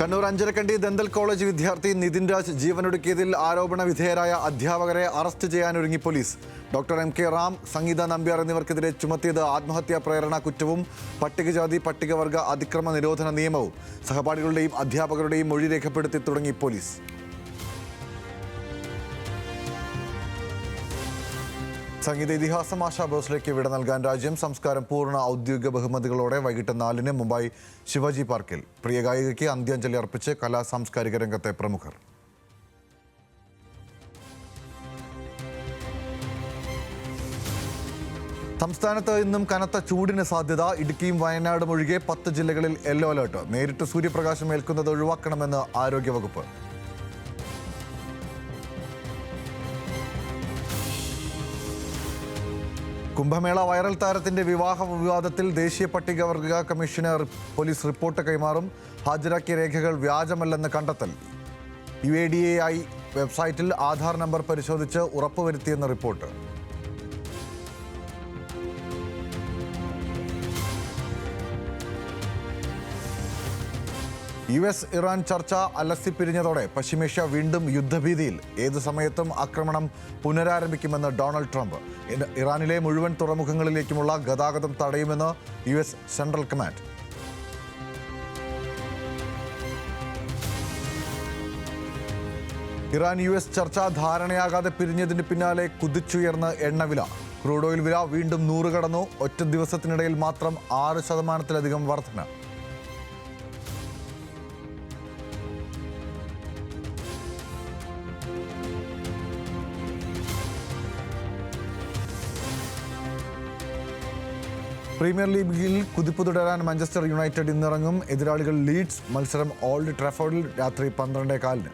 Kannur Anjarakandy dental college വിദ്യാർത്ഥി നിതിൻ രാജ് ജീവനൊടുക്കിയതിൽ ആരോപണ വിധേയരായ അധ്യാപകരെ അറസ്റ്റ് ചെയ്യാനൊരുങ്ങി പോലീസ്. Doctor M K Ram, Sangeetha Nambiar എന്നിവർക്കെതിരെ ചുമത്തിയത് ആത്മഹത്യാ പ്രേരണ കുറ്റവും പട്ടികജാതി പട്ടികവർഗ അതിക്രമ നിരോധന നിയമവും. സഹപാഠികളുടെയും അധ്യാപകരുടെയും മൊഴി രേഖപ്പെടുത്തി തുടങ്ങി പോലീസ്. സംഗീത ഇതിഹാസം ആശാ ഭോസ്ലേക്ക് വിട നൽകാൻ രാജ്യം. സംസ്കാരം പൂർണ്ണ ഔദ്യോഗിക ബഹുമതികളോടെ വൈകിട്ട് 4-ന് മുംബൈ ശിവാജി പാർക്കിൽ. പ്രിയ ഗായികയ്ക്ക് അന്ത്യാഞ്ജലി അർപ്പിച്ച് കലാ സാംസ്കാരിക രംഗത്തെ പ്രമുഖർ. സംസ്ഥാനത്ത് ഇന്നും കനത്ത ചൂടിന് സാധ്യത. ഇടുക്കിയും വയനാടും ഒഴികെ 10 ജില്ലകളിൽ യെല്ലോ അലേർട്ട്. നേരിട്ട് സൂര്യപ്രകാശം ഏൽക്കുന്നത് ഒഴിവാക്കണമെന്ന് ആരോഗ്യവകുപ്പ്. കുംഭമേള വൈറൽ താരത്തിന്റെ വിവാഹ വിവാദത്തിൽ ദേശീയ പട്ടികവർഗ കമ്മീഷന് പോലീസ് റിപ്പോർട്ട് കൈമാറും. ഹാജരാക്കിയ രേഖകൾ വ്യാജമല്ലെന്ന് കണ്ടെത്തൽ. UADAI വെബ്സൈറ്റിൽ ആധാർ നമ്പർ പരിശോധിച്ച് ഉറപ്പുവരുത്തിയെന്ന് റിപ്പോർട്ട്. US ഇറാൻ ചർച്ച അലസിപ്പിരിഞ്ഞതോടെ പശ്ചിമേഷ്യ വീണ്ടും യുദ്ധഭീതിയിൽ. ഏതു സമയത്തും ആക്രമണം പുനരാരംഭിക്കുമെന്ന് ഡൊണാൾഡ് ട്രംപ്. ഇറാനിലെ മുഴുവൻ തുറമുഖങ്ങളിലേക്കുമുള്ള ഗതാഗതം തടയുമെന്ന് US central command. Iran US ചർച്ച ധാരണയാകാതെ പിരിഞ്ഞതിന് പിന്നാലെ കുതിച്ചുയർന്ന് എണ്ണവില. ക്രൂഡ് ഓയിൽ വില വീണ്ടും 100 കടന്നു. ഒറ്റ ദിവസത്തിനിടയിൽ മാത്രം 6% വർധന. പ്രീമിയർ ലീഗിൽ കുതിപ്പ് തുടരാൻ മാഞ്ചസ്റ്റർ യുണൈറ്റഡ് ഇന്നിറങ്ങും. എതിരാളികൾ ലീഡ്സ്. മത്സരം ഓൾഡ് ട്രാഫോർഡിൽ രാത്രി 12:15.